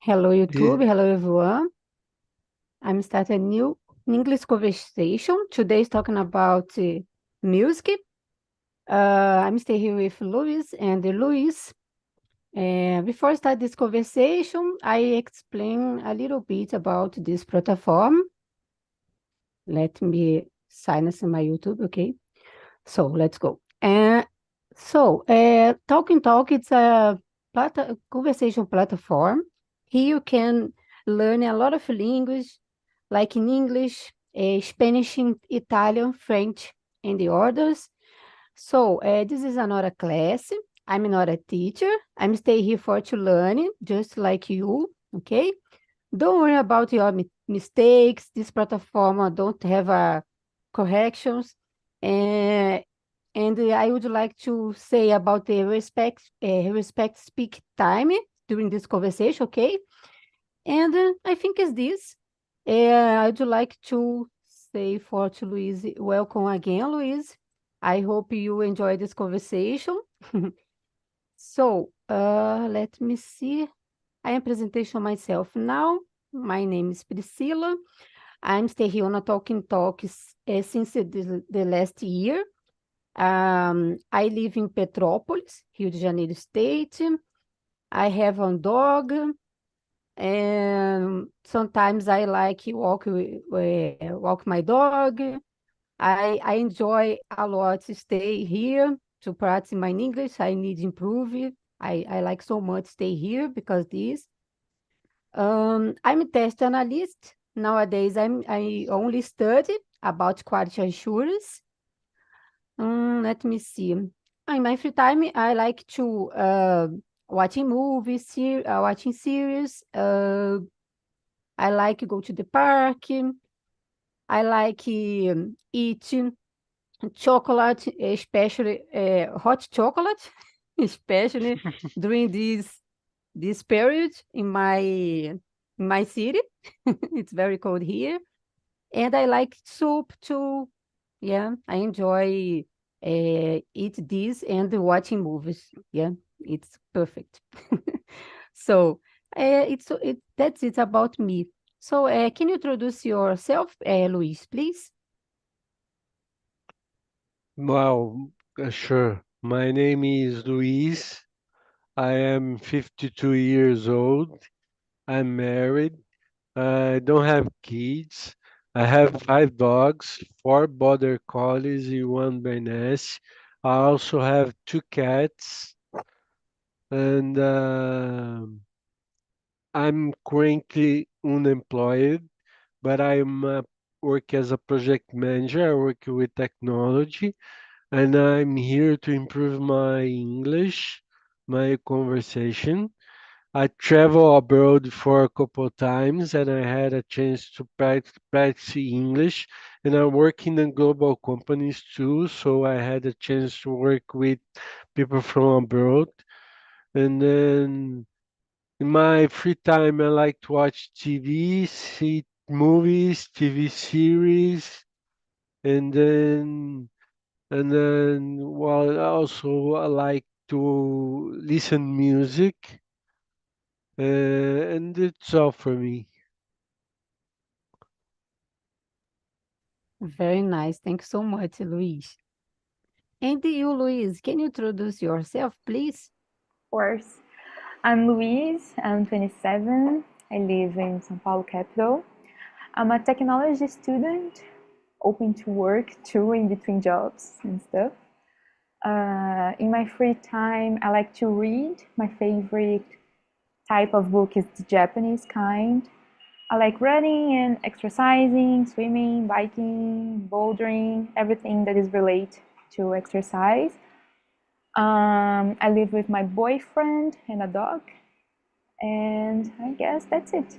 Hello, This, YouTube. Hello, everyone. I'm starting a new English conversation. Today is talking about music. I'm staying here with Luis and Luis. Before I start this conversation, I explain a little bit about this platform. Let me sign us in my YouTube, okay? So let's go. Talking Talk, it's a conversation platform. Here you can learn a lot of language, like in English, Spanish, Italian, French, and the others. This is another class. I'm not a teacher. I'm staying here for to learn, just like you, okay? Don't worry about your mistakes. This platform don't have corrections. Uh, and I would like to say about the respect speak time during this conversation, okay? And I think it's this. I'd like to say for to Luis, welcome again, Luis. I hope you enjoy this conversation. Let me see. I am presentation myself now. My name is Priscila. I'm staying here on a Talking Talks since the last year. I live in Petrópolis, Rio de Janeiro State. I have a dog, and sometimes I like walk my dog. I enjoy a lot to stay here to practice my English. I need to improve it. I like so much stay here because this. I'm a test analyst. Nowadays, I only study about quality assurance. Let me see. In my free time, I like to watching movies, watching series. I like go to the park. I like eating chocolate, especially hot chocolate, especially during this period in my city. It's very cold here, and I like soup too. Yeah, I enjoy eat this and watching movies. Yeah, it's perfect. So that's it about me. So can you introduce yourself, Luis, please? wow, sure. My name is Luis. I am 52 years old. I'm married. I don't have kids. I have five dogs, four border collies and one Bernese. I also have two cats, and I'm currently unemployed, but work as a project manager. I work with technology and I'm here to improve my English, my conversation. I travel abroad for a couple of times and I had a chance to practice English. And I work in the global companies too, so I had a chance to work with people from abroad. And then in my free time, I like to watch TV, see movies, TV series, and well, also I like to listen music, and it's all for me. Very nice. Thank you so much, Luis. And you, Luis, can you introduce yourself, please? Course. I'm Louise, I'm 27. I live in São Paulo capital. I'm a technology student, open to work too in between jobs and stuff. In my free time, I like to read. My favorite type of book is the Japanese kind. I like running and exercising, swimming, biking, bouldering, everything that is related to exercise. I live with my boyfriend and a dog, and I guess that's it.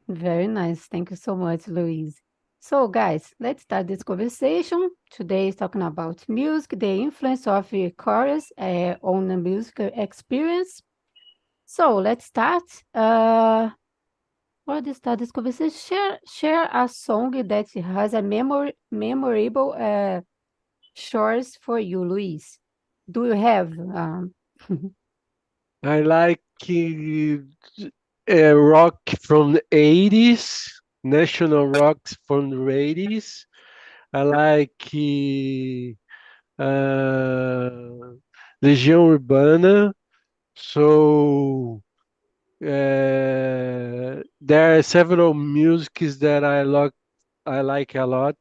Very nice. Thank you so much, Luis. So, guys, let's start this conversation. Today is talking about music, the influence of chorus on the musical experience. So, let's start. For the start this conversation, share a song that has a memorable chorus for you, Luis. Do you have? I like rock from the 80s, national rocks from the 80s. I like Legião Urbana. So there are several musics that I like a lot,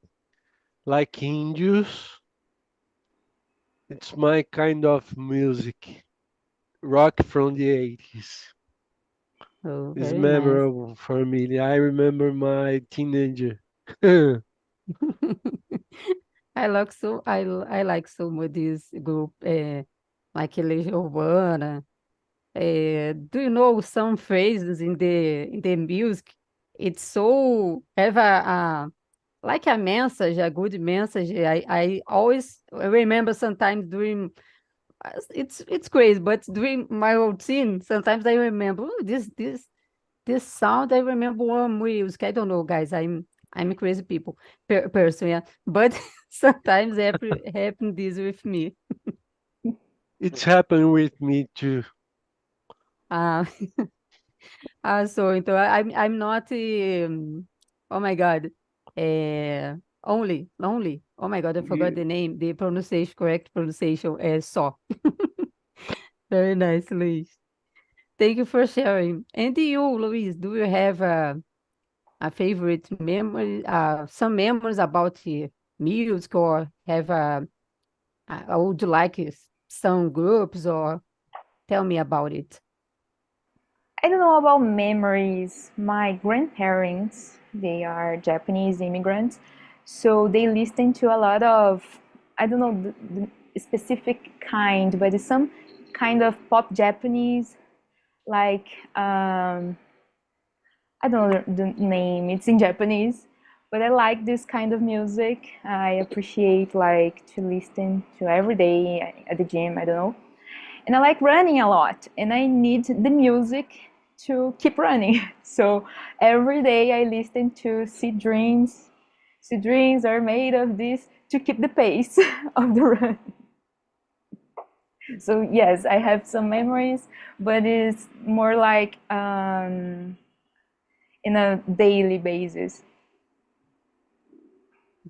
like Indios. It's my kind of music. Rock from the 80s. Oh, It's very nice. memorable for me. I remember my teenager. I like so much this group, like Legião Urbana. Do you know some phrases in the music? It's so have a like a message, a good message. I always remember sometimes during it's crazy, but during my routine, sometimes I remember "Oh, this sound. I remember one music. I don't know, guys. I'm a crazy person, yeah. But sometimes happen this with me. It's happened with me too. Uh, so então I'm not oh my God. Only. Oh my God, I forgot You- the name, the pronunciation, correct pronunciation is só. Very nice, Luis. Thank you for sharing. And you, Luis, do you have a favorite memory, some memories about music, or have would you like some groups, or tell me about it? I don't know about memories. My grandparents, they are Japanese immigrants, so they listen to a lot of, I don't know the specific kind, but it's some kind of pop Japanese, like I don't know the name. It's in Japanese, but I like this kind of music. I appreciate like to listen to every day at the gym. I don't know, and I like running a lot, and I need the music to keep running. So every day I listen to "See Dreams." "See Dreams" are made of this to keep the pace of the run. So yes, I have some memories, but it's more like in a daily basis.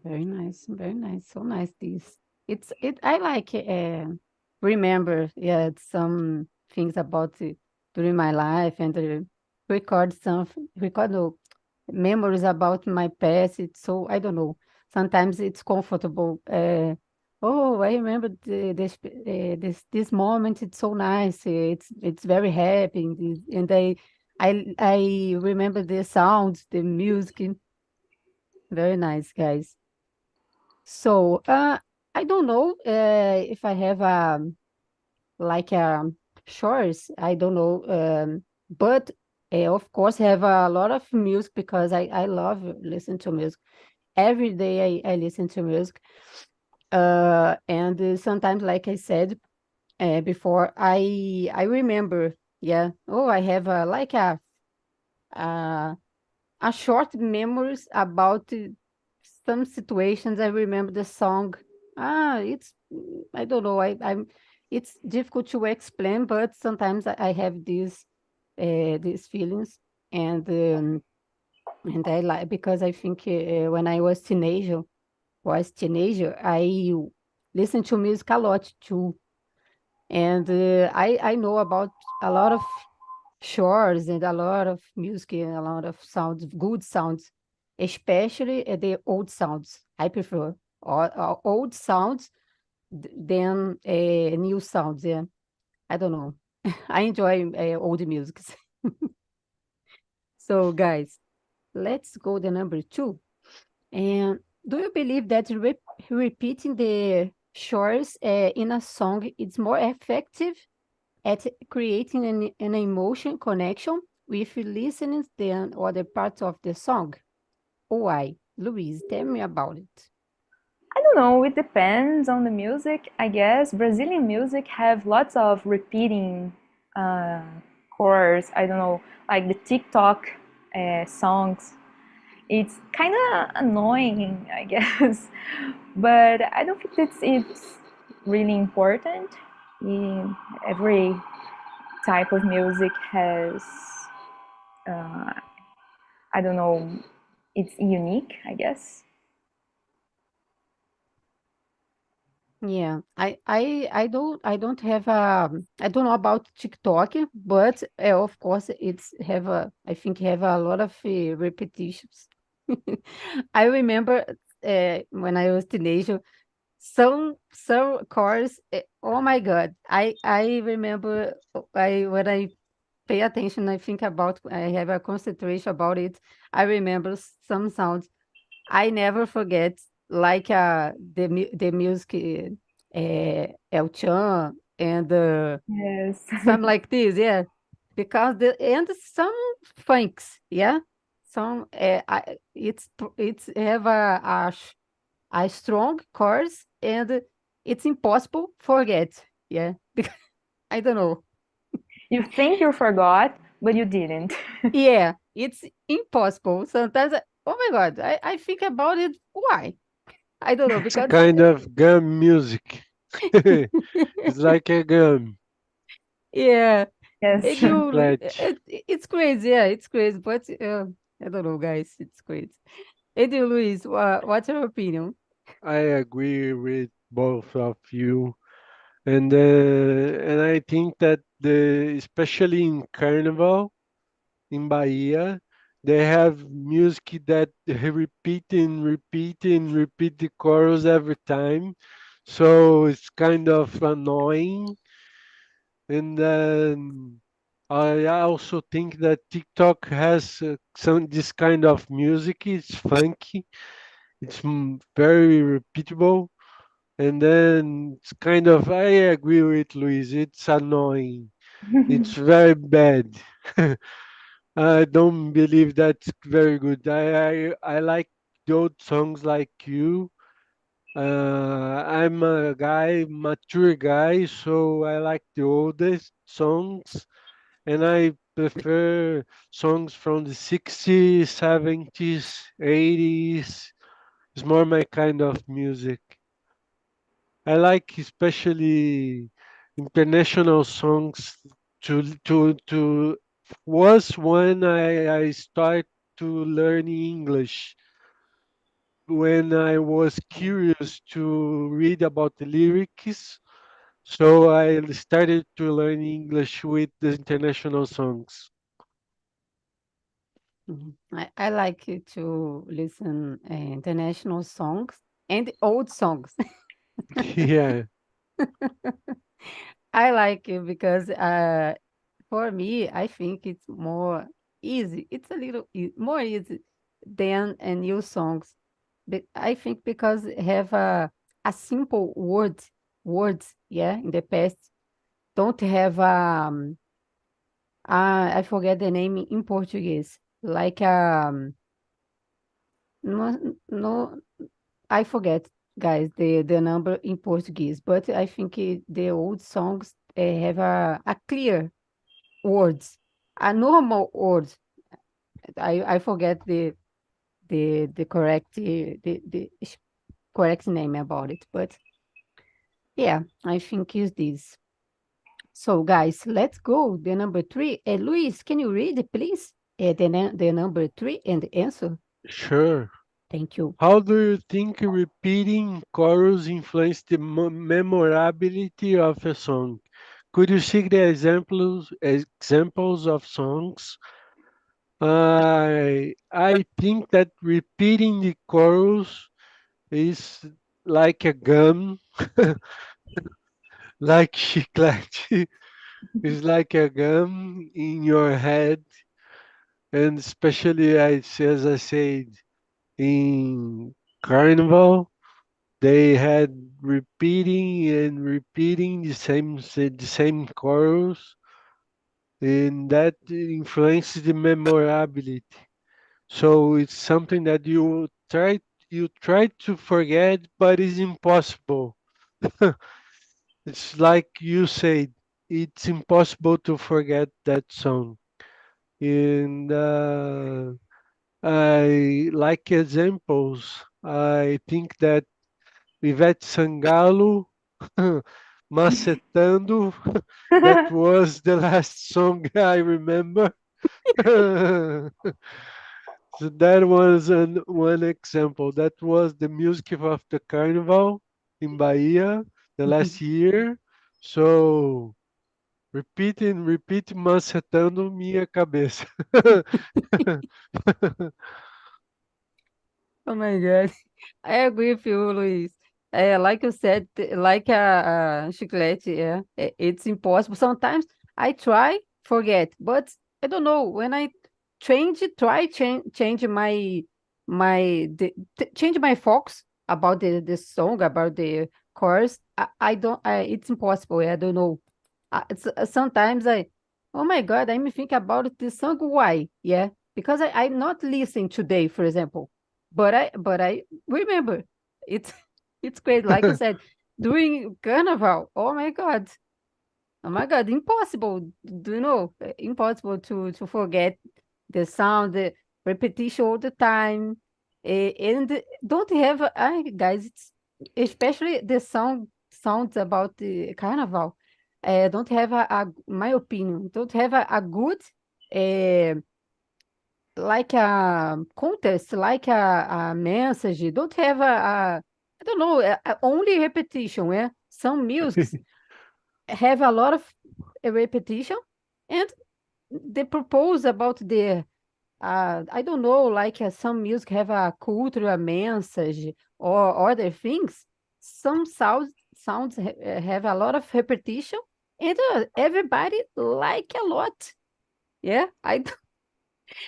Very nice, very nice. So nice this. I like remember some things about during my life and record no, memories about my past. It's so I don't know. Sometimes it's comfortable. Oh, I remember this moment. It's so nice. It's very happy. And I remember the sounds, the music. Very nice, guys. So, I don't know if I have like chores. I don't know, but of course, have a lot of music because I love listen to music. Every day I listen to music, and sometimes, like I said before, I remember, yeah. Oh, I have like uh, a short memories about some situations. I remember the song. It's I don't know. I'm. It's difficult to explain, but sometimes I have these feelings, and and I like because I think when I was teenager, I listened to music a lot too, and I know about a lot of chores and a lot of music and a lot of sounds, good sounds, especially the old sounds. I prefer old sounds than new sounds. Yeah, I don't know. I enjoy old music. So, guys, let's go to number two. And do you believe that repeating the chorus in a song is more effective at creating an emotion connection with listeners than other parts of the song? Why? Luis, tell me about it. I don't know, it depends on the music, I guess. Brazilian music have lots of repeating uh, chords. I don't know, like the TikTok songs. It's kind of annoying, I guess, but I don't think it's really important in every type of music has, I don't know, it's unique, I guess. Yeah, I don't have I don't know about TikTok, but of course it's have a I think have a lot of repetitions. I remember when I was teenager, some chorus. Oh my God, I remember I when I pay attention, I think about I have a concentration about it. I remember some sounds I never forget, like the music El Chan and Yes. some like this, yeah, because the and some funks, yeah, some it's have a strong chorus and it's impossible forget, yeah, because I don't know, You think you forgot, but you didn't. yeah, it's impossible. Sometimes, oh my God, I think about it. Why? I don't know It's a because. kind of gum music. It's like a gum. Yeah, Yes. and It's you, flat. it's crazy. Yeah, it's crazy. But I don't know, guys. It's crazy. And you, Luis, what's your opinion? I agree with both of you. And I think that especially in Carnival in Bahia, they have music that repeat the chorus every time. So it's kind of annoying. And then I also think that TikTok has some this kind of music. It's funky. It's very repeatable. And then it's kind of, I agree with Luis, it's annoying. It's very bad. I don't believe that's very good. I like the old songs like you. I'm a mature guy, so I like the oldest songs, and I prefer songs from the 60s, 70s, 80s. It's more my kind of music. I like especially international songs to was when I start to learn English when I was curious to read about the lyrics. So I started to learn English with the international songs. Mhm. I like to listen international songs and old songs. Yeah, I like it because for me, I think it's more easy. It's a little more easy than a new songs. I think because have a simple words, yeah, in the past don't have I forget the name in Portuguese. Like no, I forget, guys, the number in Portuguese, but I think the old songs have a clear words, a normal words. I forget the correct correct name about it, but yeah, I think is this. So, guys, let's go. The number three. Luis, can you read, please? The number three and the answer. sure. Thank you. How do you think repeating chorus influence the memorability of a song? Could you see the examples of songs? I think that repeating the chorus is like a gum, like chiclete. It's like a gum in your head, and especially as I said in Carnival, they had repeating and repeating the same chorus, and that influences the memorability. So it's something that you try to forget, but it's impossible. It's like you said, it's impossible to forget that song. And I like examples. I think that Ivete Sangalo Macetando. That was the last song I remember. So that was one example. That was the music of the carnival in Bahia the last year. So repeat macetando minha cabeça. Oh my God. I agree with you, Luis. Like you said, like a chiclete, yeah, it's impossible. Sometimes I try, forget, but I don't know. When I change change my focus about the song, about the chorus. I don't. It's impossible. I don't know. Sometimes oh my God, I'm thinking about this song. Why? Yeah, because I'm not listening today, for example, but I remember it's it's great. Like you said, during Carnival. Oh my God, impossible. Do you know? Impossible to forget the sound, the repetition all the time, and don't have. Guys, it's especially the sounds about the Carnival. Don't have my opinion, don't have a good uh, like a contest, like a message. Don't have I don't know, only repetition. Yeah, some musics have a lot of repetition, and they propose about the I don't know, like some music have a cultural message or other things. Some have a lot of repetition, and everybody like a lot. Yeah, I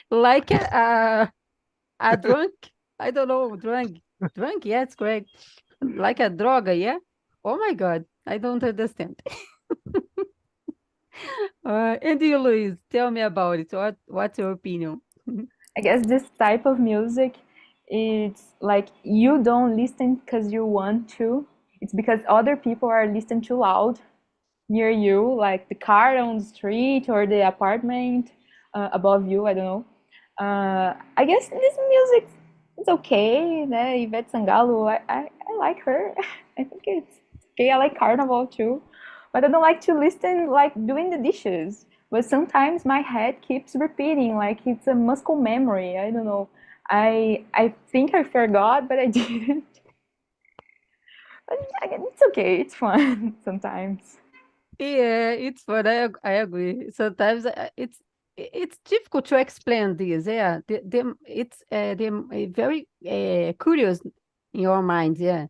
like a drunk. I don't know, drunk. Yeah, it's correct. Like a droga. Yeah. Oh my God, I don't understand. And you, Luis, tell me about it. What's your opinion? I guess this type of music, it's like you don't listen because you want to. It's because other people are listening too loud near you, like the car on the street or the apartment above you. I don't know. I guess this music is okay, né? Ivete Sangalo, I like her. I think it's okay. I like Carnival too, but I don't like to listen like doing the dishes. But sometimes my head keeps repeating, like it's a muscle memory. I don't know. I think I forgot, but I didn't. But it's okay. It's fun sometimes. Yeah, it's fun. I agree. Sometimes it's difficult to explain this. Yeah, it's very curious in your mind. Yeah,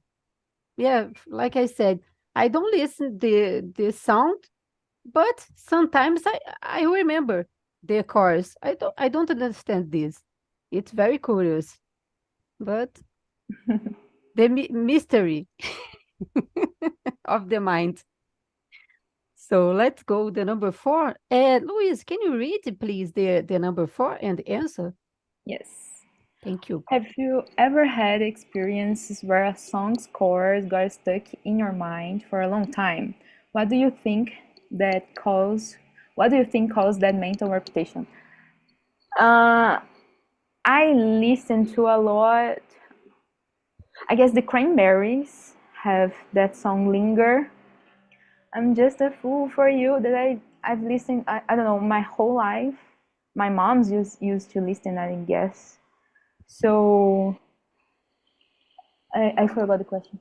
yeah. Like I said, I don't listen the sound, but sometimes I remember the chorus. I don't understand this. It's very curious, but the mystery of the mind. So let's go the number four. Luis, can you read, please, the number four and answer? Yes. Thank you. Have you ever had experiences where a song's chorus got stuck in your mind for a long time? What do you think that cause what do you think caused that mental repetition? Uh, I listen to a lot. I guess the Cranberries have that song Linger. I'm just a fool for you that I've listened I don't know my whole life. My mom's used to listen, I guess. So I forgot the question.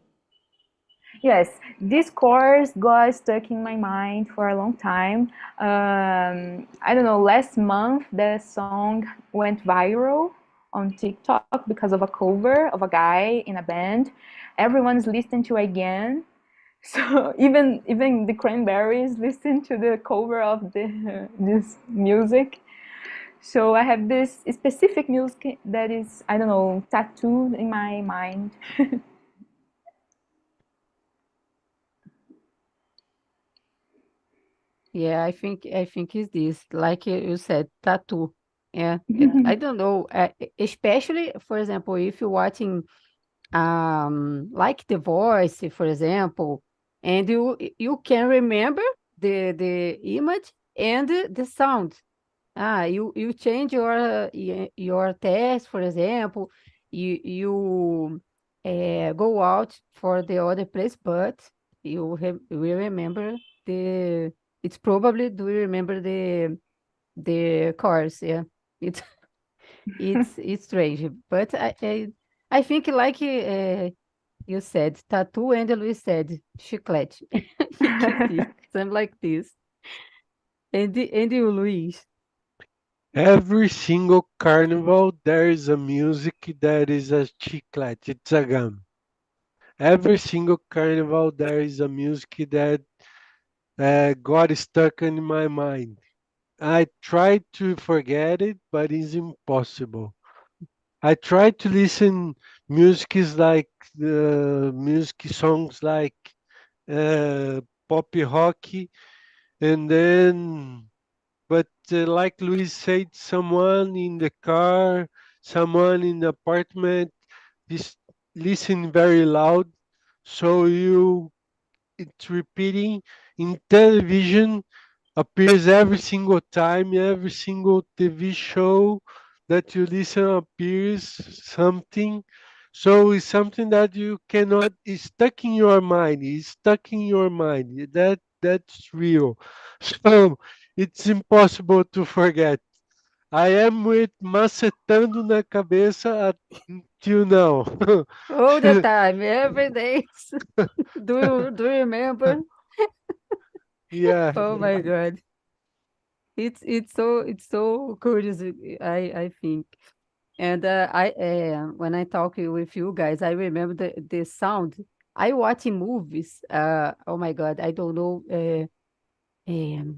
Yes, this course got stuck in my mind for a long time. I don't know, last month the song went viral on TikTok because of a cover of a guy in a band. Everyone's listening to it again. So even the Cranberries listen to the cover of this music. So I have this specific music that is, I don't know, tattooed in my mind. Yeah, I think it's this, like you said, tattoo. Yeah, I don't know, especially, for example, if you're watching like The Voice, for example, and you can remember the image and the sound. You change your test, for example, you go out for the other place, but you will remember the. It's probably do you remember the cars? Yeah, it's it's strange, but I think like you said tattoo and Luis said chiclete. I think it is something like this. And you, Luis? Every single carnival, there is a music that is a chiclete, it's a gum. Every single carnival, there is a music that got stuck in my mind. I tried to forget it, but it's impossible. I try to listen music like music songs like uh, pop rock, and then but like Luis said, someone in the car, someone in the apartment, is listen very loud, so you it's repeating in television appears every single time, every single TV show that you listen appears something. So it's something that you cannot, it's stuck in your mind, it's stuck in your mind. That's real. So it's impossible to forget. I am with macetando na cabeça until now. All the time, every day. Do you remember? Yeah. Oh my God. It's so curious, I think. And I when I talk with you guys, I remember the sound. I watch in movies. Oh my God, I don't know. Um,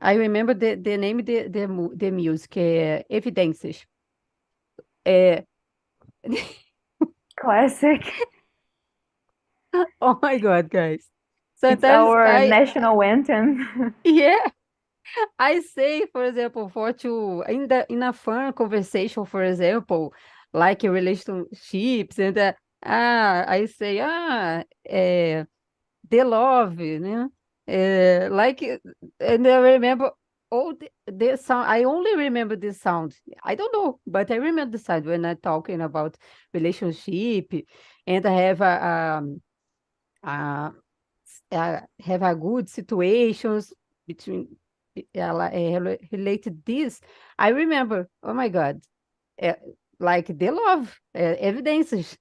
I remember the name the music, Evidências. Uh, Classic. oh my God, guys. It's Sometimes our national anthem. yeah, I say, for example, for to in a fun conversation, for example, like relationships, and I say the love, like, and I remember all the sound. I only remember the sound. I don't know, but I remember the sound when I'm talking about relationship, and I have uh, have a good situations between related this. I remember, oh my God, uh, like the love evidences,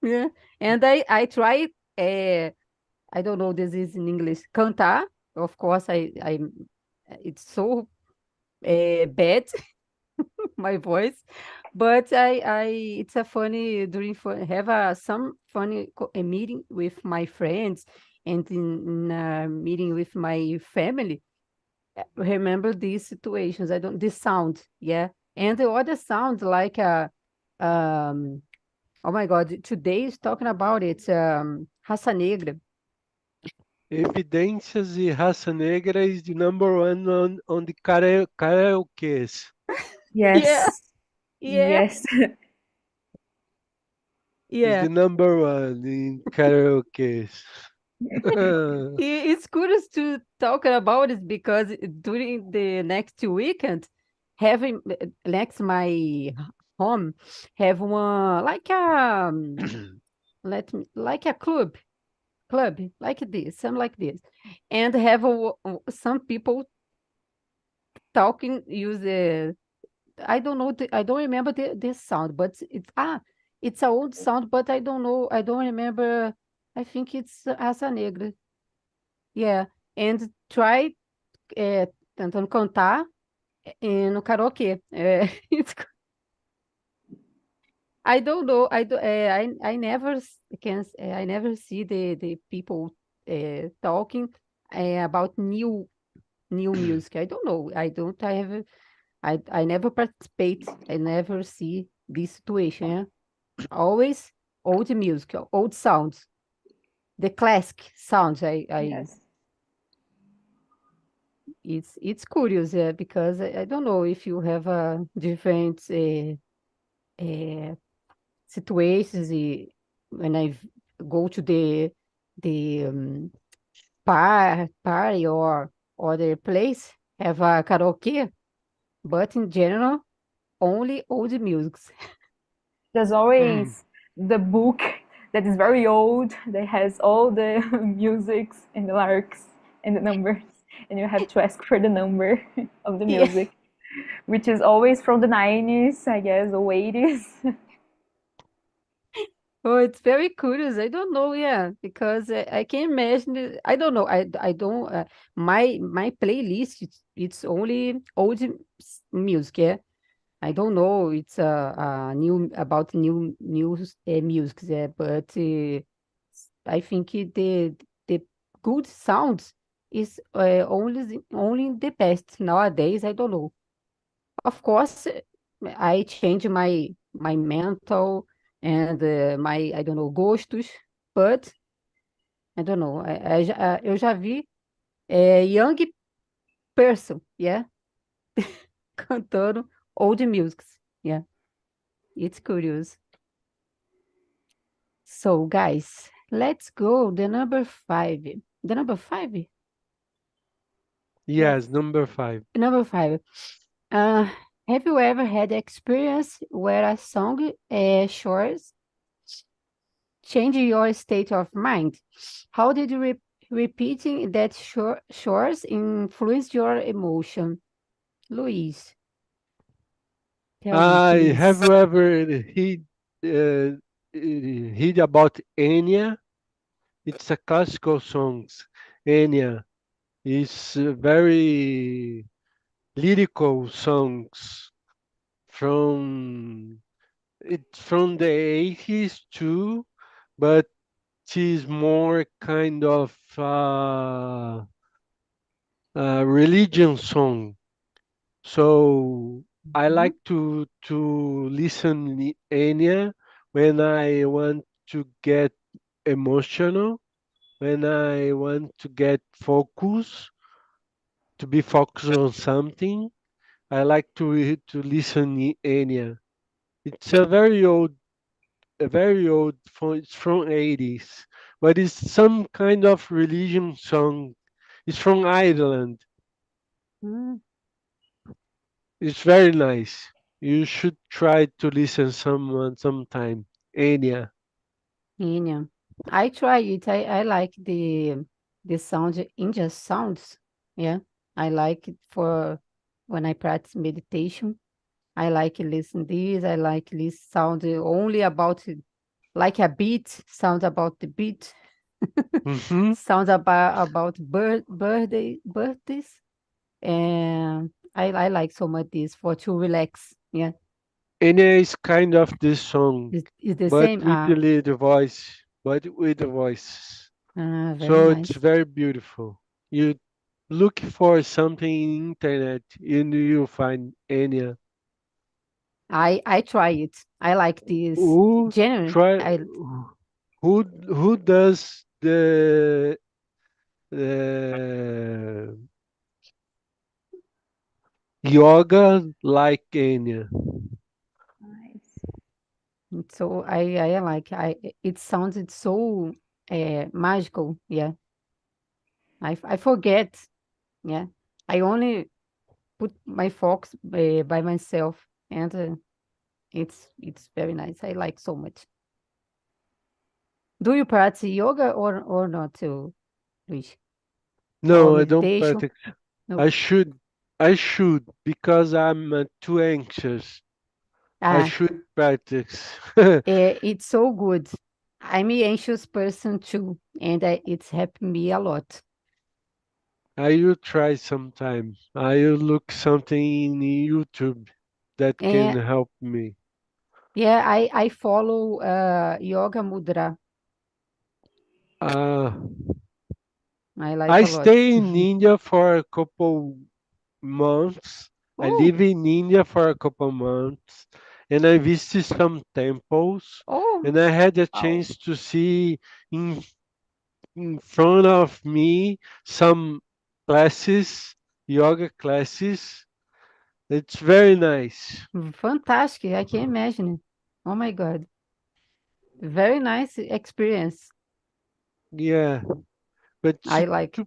yeah. And I try, I don't know this is in English, cantar. Of course, I it's so bad my voice, but I it's a funny during fun, have a some funny a meeting with my friends and in a meeting with my family. Remember these situations. I don't this sound, yeah, and the other sound like um oh my God, today is talking about it Raça Negra. Evidências e Raça Negra is the number one on the karaokes. Yeah, Yes. yeah, Yes. Is yeah. the number one in karaokes. It's curious to talk about it because during the next weekend, having next my home have one like let me like a club like this, something like this, and have some people talking use the I don't know I don't remember the sound, but it's a old sound, but I don't know I don't remember. I think it's Asa Negra. Yeah, and try tentando cantar no karaokê. I don't know. I never I never see the people talking about new music. I don't know. I don't. I have. I never participate. I never see this situation. Yeah? Always old music, old sounds, the classic sounds. I Yes. it's curious because I don't know if you have a different uh, situations when go to the party or other place have a karaoke, but in general only old music. There's Mm. always the book that is very old, that has all the musics and the lyrics and the numbers, and you have to ask for the number of the Yeah. music, which is always from the 90s, I guess, or 80s. Oh, it's very curious. I don't know, yeah, because I can imagine. I don't know. I don't. My playlist it's only old music. Yeah, I don't know. It's new about new music. Yeah, but I think the good sounds is only the best nowadays. I don't know. Of course, I change my mental and my, I don't know, gostos, but I don't know. Eu já vi young person, yeah, cantando old musics. Yeah, it's curious. So, guys, let's go. The number five. The number five? Yes. Yes, number 5. Number five. Uh, have you ever had experience where a song shores change your state of mind? How did repeating that chores influence your emotion? Luis, tell me, I have please. you ever heard about Enya? It's a classical songs. Enya is very lyrical songs from it's from the 80s too, but it's more kind of religion song. So I Mhm. like to listen Enya when I want to get emotional, when I want to get focus, to be focused on something. I like to listen Enya. It's a very old it's from 80s, but it's some kind of religion song. It's from Ireland. Mm, It's very nice. You should try to listen sometime. Enya. yeah. I try it. I like the sound, Indian sounds. Yeah. I like it for when I practice meditation. I like listen this. I like this sound only about like a beat, sound about the beat, Hmm. sounds about birthdays, and I like so much this for to relax. Yeah, Enya is kind of this song, is the but same. with the little voice, but with the voice. Very So it's nice. very beautiful. You look for something in internet and you'll find Enya. I try it. I like this Who genre. try I who does the yoga like Enya? Nice. so I like I it sounded so magical. Yeah, I forget. Yeah, I only put my focus by myself, and it's very nice. I like so much. Do you practice yoga or not, too, Luis? Or No, I don't meditation? practice. No. I should I should because I'm too anxious. I Ah, should practice. it's so good. I'm an anxious person too, and it's helped me a lot. I will try sometime. I will look something in YouTube that can And help me. yeah, I follow Yoga Mudra. Uh, I like I a lot. stay in India for a couple months. I Oh, live in India for a couple months, and I visited some temples, oh, and I had a wow. chance to see in in front of me some classes, yoga classes. It's very nice. Fantastic. I can imagine. Oh my God. Very nice experience. Yeah, but I like.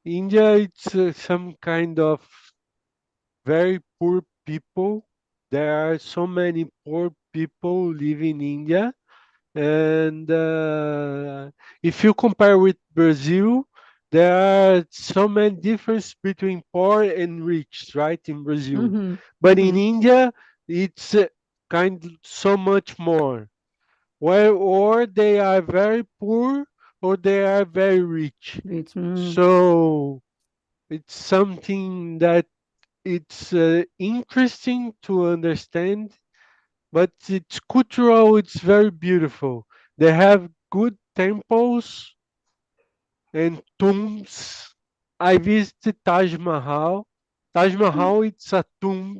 India, it's some kind of very poor people. There are so many poor people living in India, And if you compare with Brazil, there are so many differences between poor and rich, right, in Brazil. Mm-hmm. But in Mm-hmm. India, it's kind so much more. Where or they are very poor or they are very rich. Which, So it's something that it's interesting to understand, but it's cultural, it's very beautiful. They have good temples and tombs. I visited Taj Mahal. Taj Mahal, it's a tomb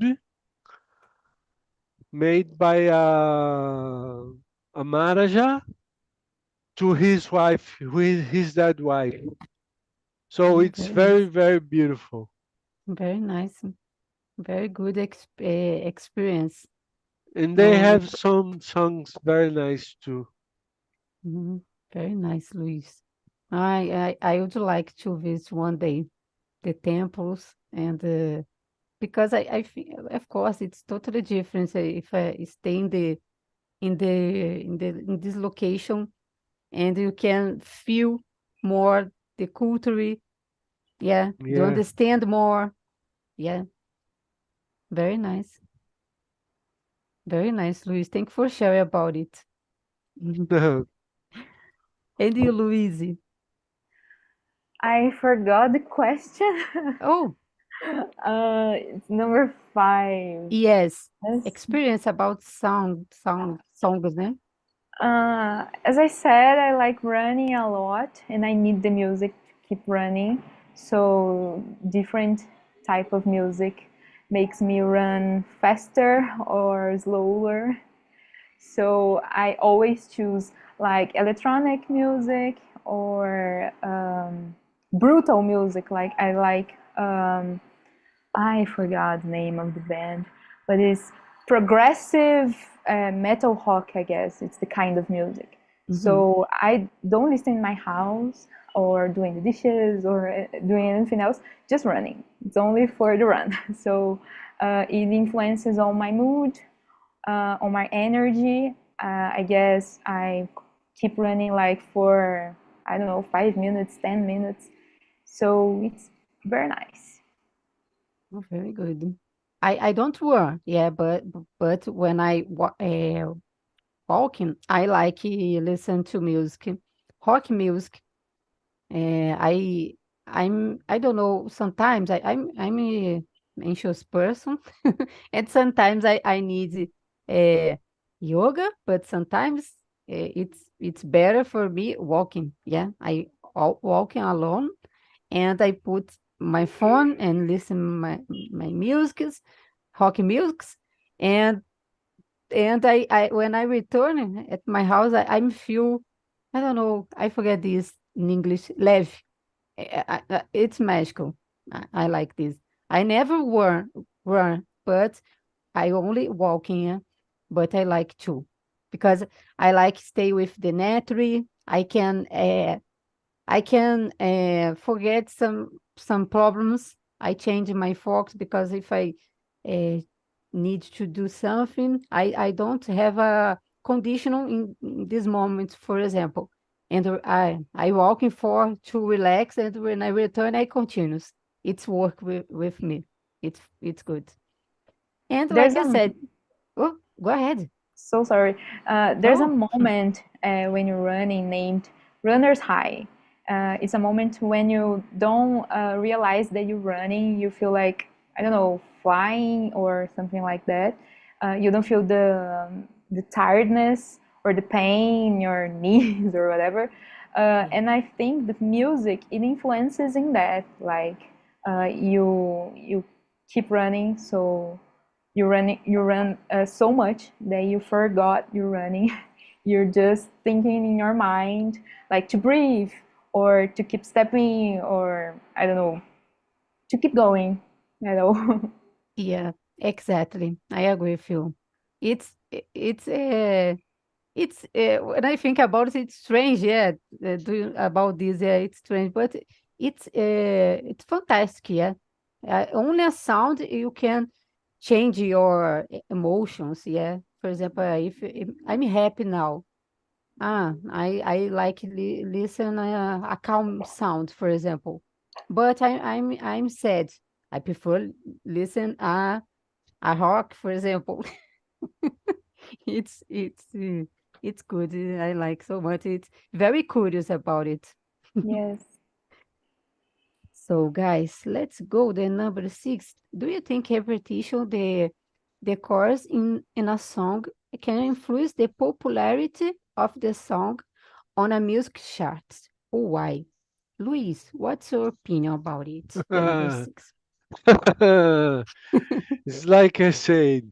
made by a Maharaja to his wife, his dead wife. So it's very very, nice. very beautiful. Very nice. Very good experience. And they No, have some songs very nice too. mhm. Very nice, Luis. I would like to visit one day the temples and because I think, of course, it's totally different if I stay in this location and you can feel more the culture, yeah, you Yeah. understand more, yeah, very nice, very nice, Luis. Thank you for sharing about it. Mhm. And you, Luis? I forgot the question. Oh, It's number 5. yes, Yes. experience about songs, né? As I said, I like running a lot, and I need the music to keep running. So different type of music makes me run faster or slower. So I always choose like electronic music or brutal music. Like I like I forgot the name of the band, but it's progressive metal rock, I guess. It's the kind of music. Mhm. So I don't listen in my house or doing the dishes or doing anything else, just running. It's only for the run. So it influences on my mood, on my energy. I guess I keep running like for, I don't know, 5 minutes, 10 minutes. So it's very nice. Oh, very good. I don't run, yeah, but when walking, I like listen to music, rock music. I I don't know. Sometimes I'm a anxious person, and sometimes I need uh, yoga, but sometimes it's better for me walking. Yeah, walking alone, and I put my phone and listen my musics, rock musics, and I when I return at my house, I'm feel I don't know, I forget this in English, leve. It's magical. I like this. I never run, but I only walking, but I like to because I like stay with the nature. I can forget some problems. I change my focus because if I uh, need to do something, I don't have a conditional in this moment, for example. And I walking for to relax, and when I return, I continues. It's work with me. It's good. And There's like I a said, oh, go ahead. So sorry. There's a Oh, moment when you're running named runner's high. It's a moment when you don't realize that you're running. You feel like, I don't know, flying or something like that. You don't feel the tiredness or the pain in your knees or whatever. yeah. And I think the music it influences in that. Like you keep running, so you run so much that you forgot you're running. You're just thinking in your mind like to breathe or to keep stepping or I don't know, to keep going, you know. Yeah, exactly. I agree with you. It's when I think about it, it's strange. Yeah, about this, yeah, it's strange, but it's fantastic. Yeah, only a sound you can change your emotions. Yeah, for example, if I'm happy now, I like listen a calm sound, for example. But I'm sad. I prefer listen a rock, for example. It's it's uh, it's good. I like so much. It's very curious about it. Yes. So guys, let's go. The number six. Do you think repetition, the chorus in a song can influence the popularity of the song on a music chart? Or why? Luis, what's your opinion about it? The number six. It's like I said,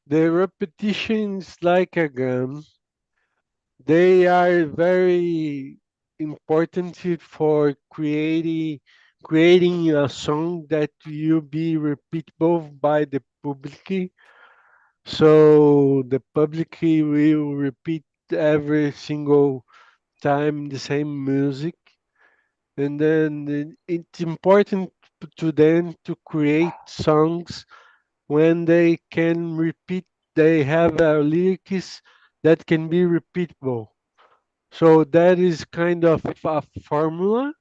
the repetitions like a gun. They are very important for creating a song that will be repeatable by the public. So the public will repeat every single time the same music, and then it's important to them to create songs when they can repeat. They have lyrics that can be repeatable. So that is kind of a formula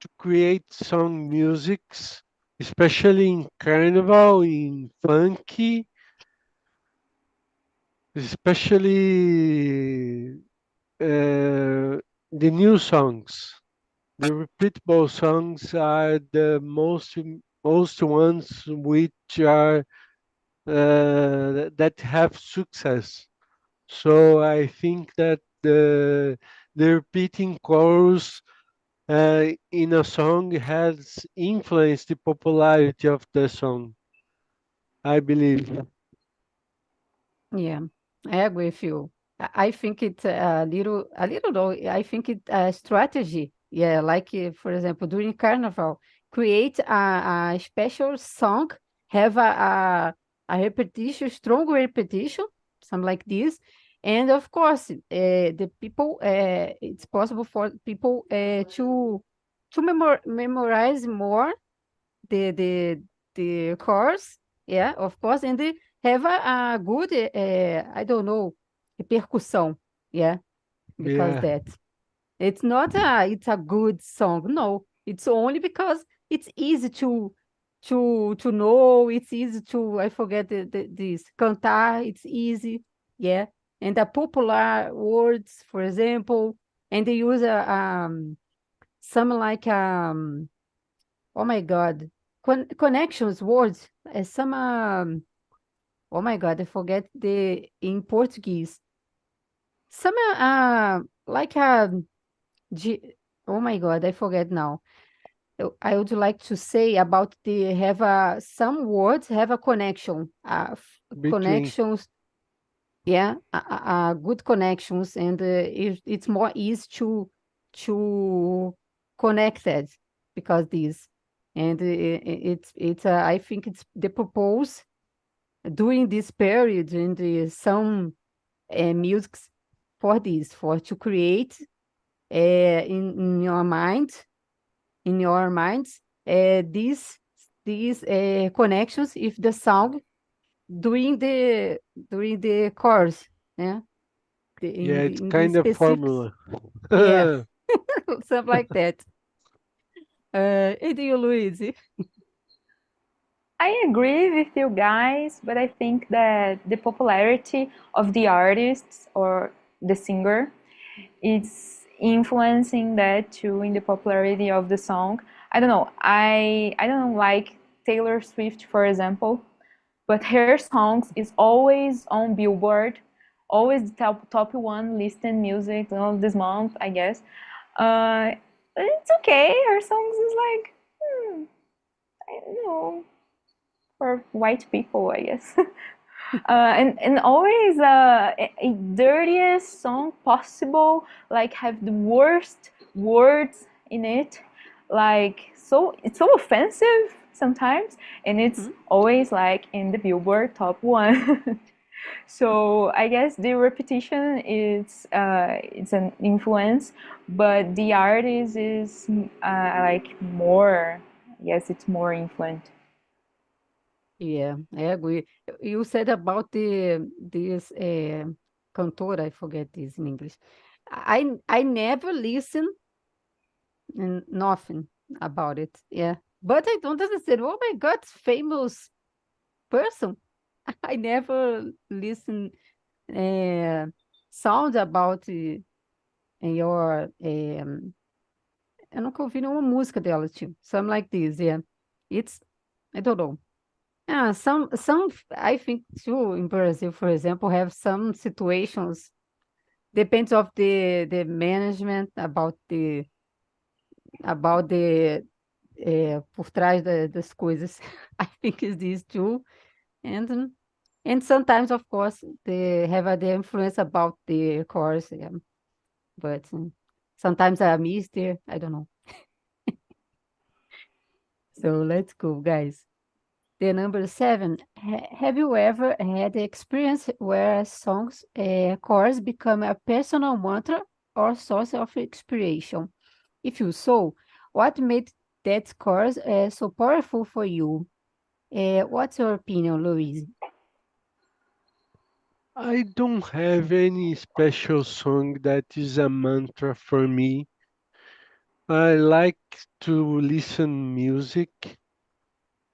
to create song musics, especially in carnival, in funky, especially the new songs. The repeatable songs are the most ones which are that have success. So I think that the repeating chorus in a song has influenced the popularity of the song, I believe. Yeah, I agree with you. I think it's a little though. I think it's a strategy. Yeah, like for example, during Carnival, create a special song, have a repetition, strong repetition, something like this, and of course, the people. It's possible for people to memorize more the the the course, yeah, of course, and they have a good, I don't know, repercussion, yeah, because Yeah, that it's a good song. No, it's only because it's easy to know. It's easy to I forget this cantar. It's easy, yeah, and the popular words, for example, and they use some like oh my God. Connections words. Some oh my God, I forget the in Portuguese. Some like oh my God, I forget now. I would like to say about the have a some words have a connection. between. Connections, yeah, good connections, and it's more easy to connect it because this, and it's I think it's the purpose during this period in the some musics for this for to create in your mind in your minds these connections if the song during the course, yeah, Yeah, it's in the kind of specifics, formula. yeah, stuff like that. And you, Luis? I agree with you guys, but I think that the popularity of the artists or the singer is influencing that too in the popularity of the song. I don't know. I don't like Taylor Swift, for example, but her songs is always on Billboard, always the top one listed music this month, I guess. But it's okay. Her songs is like, I don't know, for white people, I guess. And always a dirtiest song possible, like have the worst words in it, like so it's so offensive sometimes, and it's Mhm. always like in the Billboard top one. So I guess the repetition is it's an influence, but the artist is like more. Yes, it's more influent. Yeah, I agree. You said about the this. cantora, I forget this in English. I never listen nothing about it. Yeah. But I don't understand. Oh my God, famous person. I never listen sound about your eu nunca ouvi nenhuma música dela, tipo, something like this, yeah. It's I don't know. Some I think too in Brazil, for example, have some situations depends of the management about the por trás das coisas. I think it's this too, and and sometimes of course they have the influence about the course, yeah. But sometimes I miss there. I don't know. So let's go, guys. The number seven. Have you ever had the experience where a song's chorus become a personal mantra or source of inspiration? If you so, what made that chorus so powerful for you? What's your opinion, Louise? I don't have any special song that is a mantra for me. I like to listen music,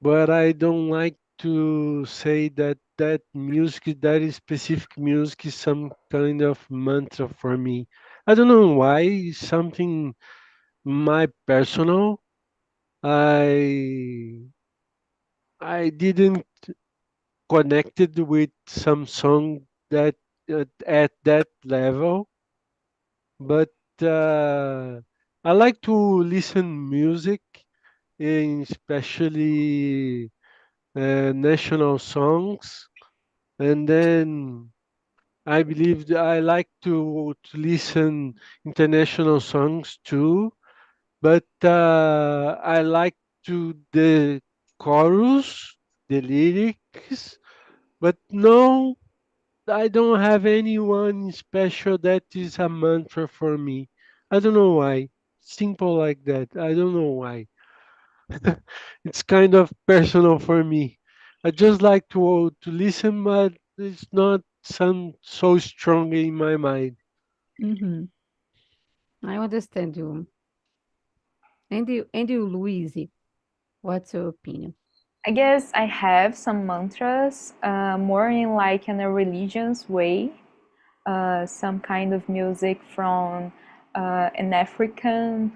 but I don't like to say that that specific music is some kind of mantra for me. I don't know why. It's something my personal. I I didn't connected with some song that at that level, but I like to listen music, especially national songs, and then I believe that I like to listen international songs too, but I like to the chorus, the lyrics, but no, I don't have anyone special that is a mantra for me. I don't know why. Simple like that. I don't know why. It's kind of personal for me. I just like to listen, but it's not some so strong in my mind. Mm-hmm. I understand you. And you, Louise, what's your opinion? I guess I have some mantras, more in like in a religious way, some kind of music from an African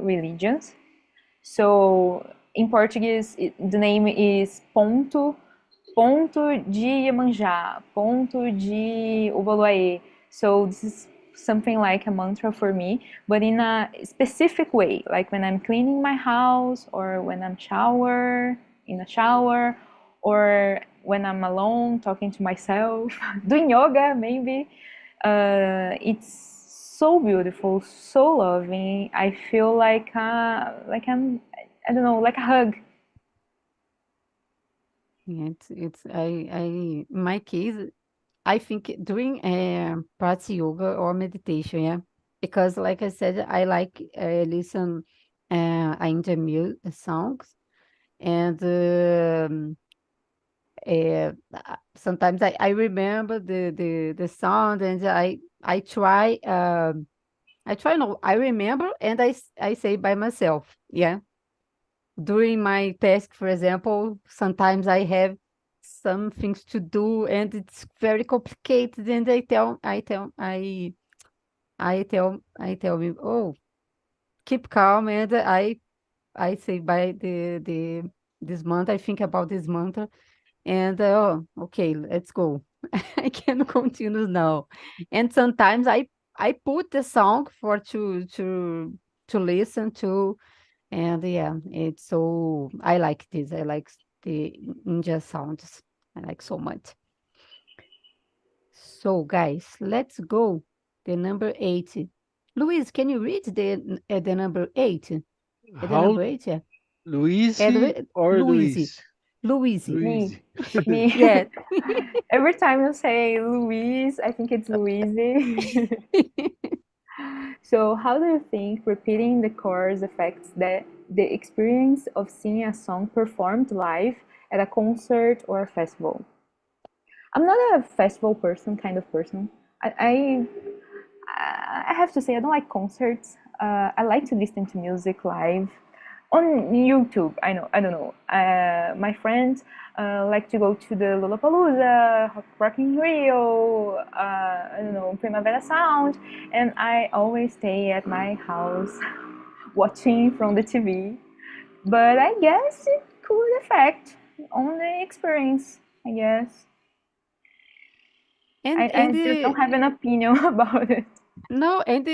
religions. So in Portuguese, the name is ponto de Iemanjá, ponto de Obaloaê. So this is something like a mantra for me, but in a specific way, like when I'm cleaning my house or when I'm in a shower, or when I'm alone talking to myself, doing yoga maybe. It's so beautiful, so loving. I feel like I'm, I don't know, like a hug. Yeah, it's in my case, I think doing practice yoga or meditation, yeah, because like I said, I like listen Indian songs, and sometimes I remember the sound, and I try no, I remember, and I say by myself, yeah. During my task, for example, sometimes I have some things to do and it's very complicated, and I tell me, oh, keep calm, and I say by the this month I think about this month, and oh, okay, let's go. I can continue now. And sometimes I put the song for to listen to, and yeah, it's so I like this. I like the India sounds. I like so much. So guys, let's go. The number eight. Luis, can you read the number eight? The How number eight, yeah. Luisi or Luis. Luis? Luis. Me, Luisi. me. Yeah. Every time you say Louise, I think it's Louise. So, how do you think repeating the chorus affects the experience of seeing a song performed live at a concert or a festival? I'm not a festival person, kind of person. I I have to say I don't like concerts. I like to listen to music live on YouTube. I don't know. My friends like to go to the Lollapalooza, Rock in Rio, I don't know, Primavera Sound, and I always stay at my house watching from the TV. But I guess it could affect on the experience. I guess And I just don't have an opinion about it. no, and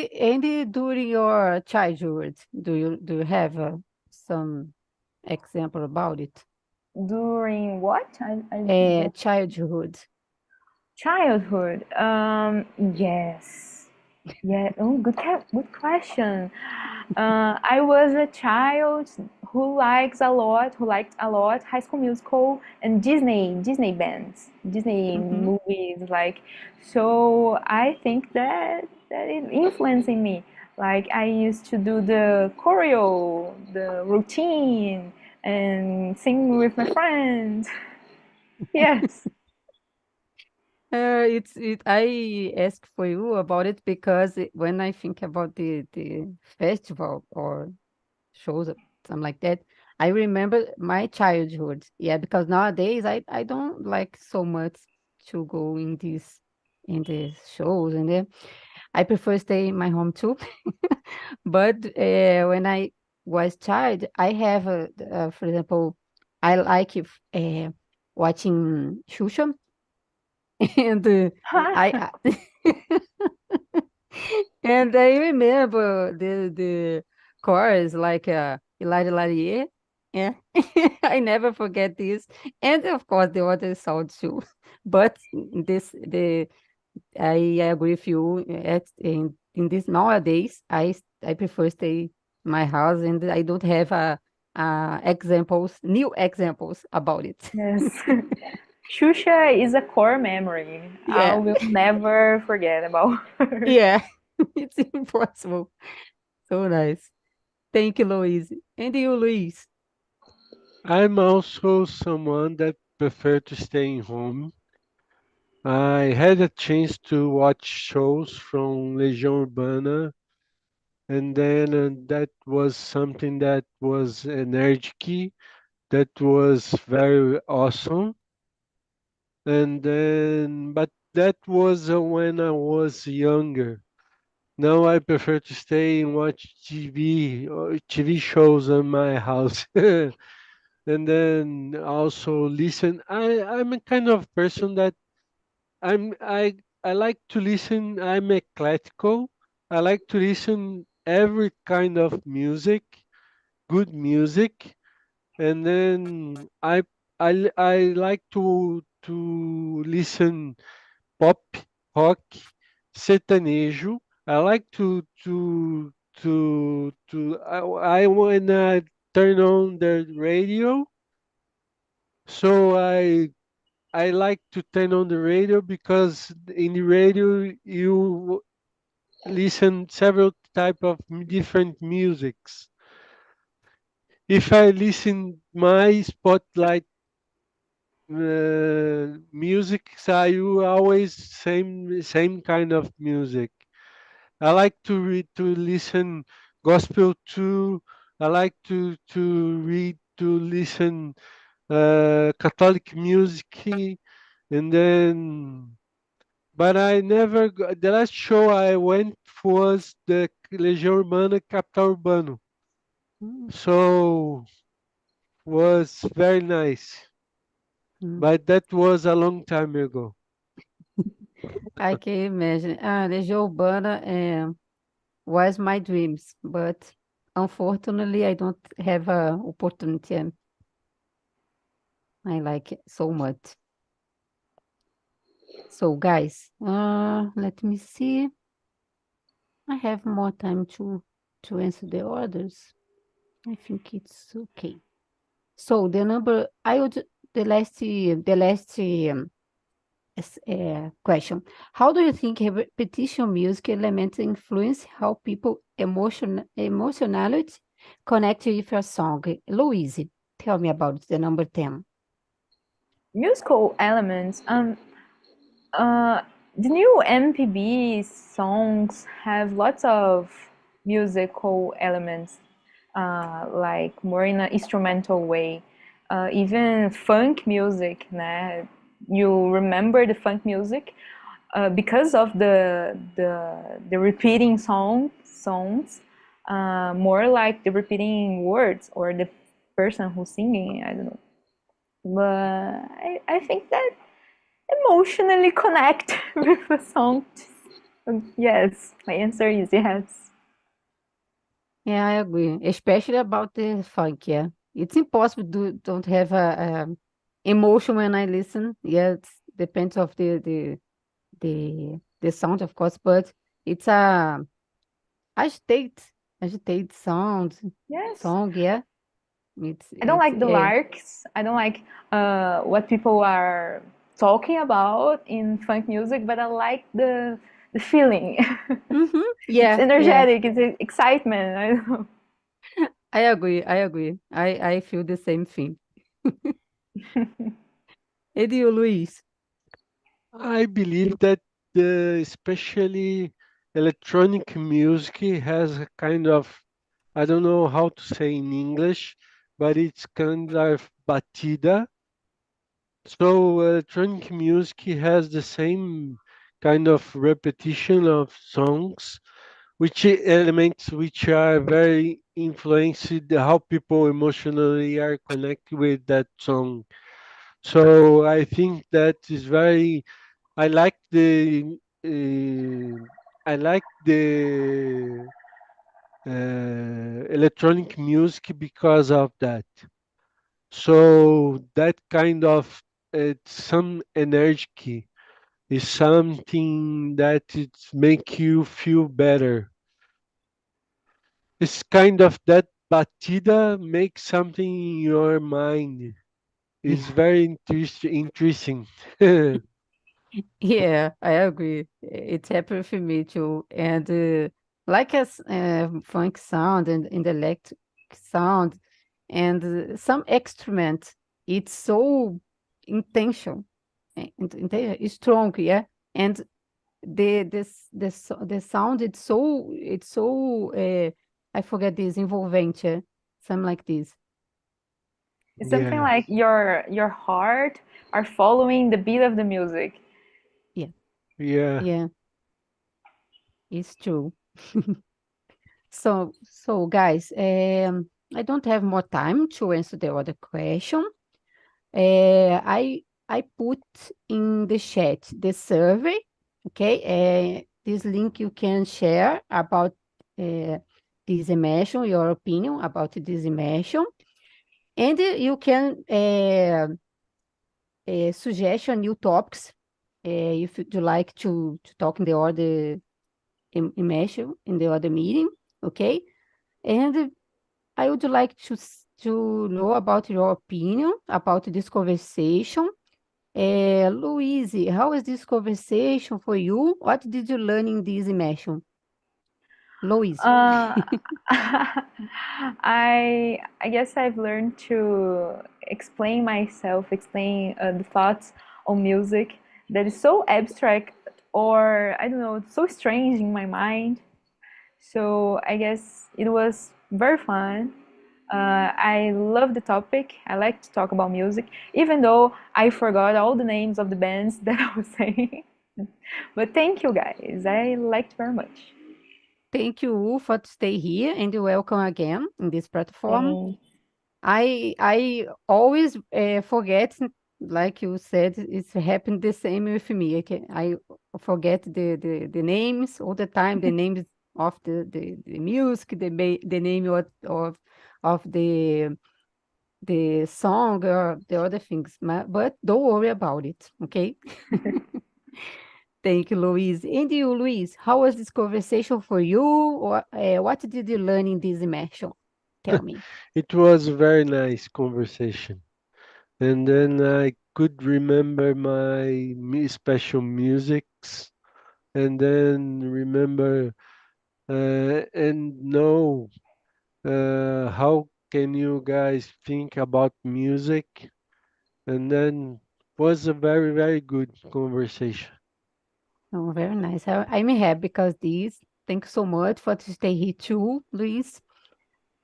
during your childhood, do you have some example about it? During what? I don't. Childhood. Childhood. Yes. Yeah. Oh, good question. I was a child who liked a lot High School Musical and Disney bands, Disney Mm-hmm. movies. Like, so I think that is influencing me. Like, I used to do the choreo, the routine, and sing with my friends. Yes. I ask for you about it because when I think about the festival or shows or something like that, I remember my childhood. Yeah, because nowadays I don't like so much to go in these shows, and then I prefer stay in my home too. But when I was child, I have for example, I like if, watching Xuxa, and and I remember the chorus like Hilari Larie. Yeah, I never forget this, and of course the other song too. But I agree with you. In this nowadays, I prefer stay in my house, and I don't have new examples about it. Yes. Shusha is a core memory. I Yeah, will never forget about her. yeah, it's impossible. So nice. Thank you, Louise. And you, Luis? I'm also someone that prefer to stay in home. I had a chance to watch shows from Legião Urbana, and then that was something that was energetic, that was very awesome. And then, but that was when I was younger. Now I prefer to stay and watch TV or TV shows in my house. And then also listen. I'm a kind of person that I'm I like to listen. I'm eclectical. I like to listen every kind of music, good music, and then I like to listen pop, rock, sertanejo. I like to I wanna turn on the radio, so I like to turn on the radio because in the radio you listen several type of different musics. If I listen my spotlight music, I will always same kind of music. I like to listen gospel too. I like to listen Catholic music, and then but I never the last show I went was the Legião Urbana Capital Urbano. Mm, So was very nice. mm. But that was a long time ago. I can imagine. Legião Urbana was my dreams, but unfortunately, I don't have a opportunity. And I like it so much. So, guys, let me see. I have more time to answer the orders. I think it's okay. So the number I would the last question. How do you think repetition music elements influence how people emotionality connect with a song? Louise, tell me about the number 10. Musical elements. Uh, the new MPB songs have lots of musical elements, like more in an instrumental way. Even funk music, né? You remember the funk music because of the repeating songs, more like the repeating words or the person who's singing. I don't know, but I think that emotionally connect with a song. Yes, my answer is yes. Yeah, I agree, especially about the funk. Yeah, it's impossible to don't have a emotion when I listen. Yeah, it depends of the sound, of course, but it's a agitate agitate Yes. song. Yeah, I don't it's like the lyrics. I don't like what people are talking about in funk music, but I like the feeling. It's yeah. energetic. It's excitement. I don't know. I agree. I agree. I feel the same thing. And you, Luis? I believe that especially electronic music has a kind of, I don't know how to say in English, but it's kind of batida. So electronic music has the same kind of repetition of songs, elements which are very influenced how people emotionally are connected with that song. So I think that is very. I like the. I like the electronic music because of that. So that kind of some energy is something that it make you feel better. It's kind of that batida makes something in your mind. It's very interesting. Yeah, I agree. It's happy for me too. And like as funk sound and the electric sound and some instrument, it's so intentional, strong, yeah. And the sound, it's so I forget this involvente, something like this. It's something Yeah, like your heart are following the beat of the music. Yeah, yeah. yeah, it's true. So guys, I don't have more time to answer the other question. I put in the chat the survey. Okay, this link you can share about uh, this immersion, your opinion about this immersion, and you can suggest new topics if you like to talk in the other immersion in the other meeting. Okay, and I would like to know about your opinion about this conversation. Louise, how is this conversation for you? What did you learn in this immersion? Louise. Uh, I guess I've learned to explain myself, explain the thoughts on music that is so abstract or I don't know, so strange in my mind. So I guess it was very fun. I love the topic. I like to talk about music, even though I forgot all the names of the bands that I was saying. But thank you guys. I liked very much. Thank you for to stay here and welcome again in this platform. Thanks. I always forget, like you said, it's happened the same with me. I forget the names all the time, the names of the music, the name of the song or the other things. But don't worry about it, okay? Thank you, Louise. And you, Louise, how was this conversation for you? Or what did you learn in this immersion? Tell me. It was a very nice conversation. And then I could remember my special musics, and then remember and know how can you guys think about music, and then was a very good conversation. Oh, very nice. I'm happy because this. Thank you so much for to stay here too, Luis.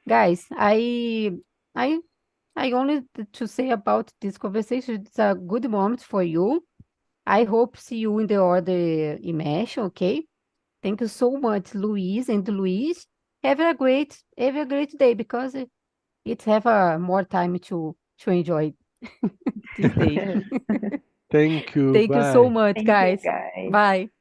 Guys, I I only to say about this conversation. It's a good moment for you. I hope see you in the other immersion, okay? Thank you so much, Luis and Luis. Have a great day because it's have a more time to enjoy this day. Thank you. Thank you so Bye. much, Thank you, guys. guys. Bye.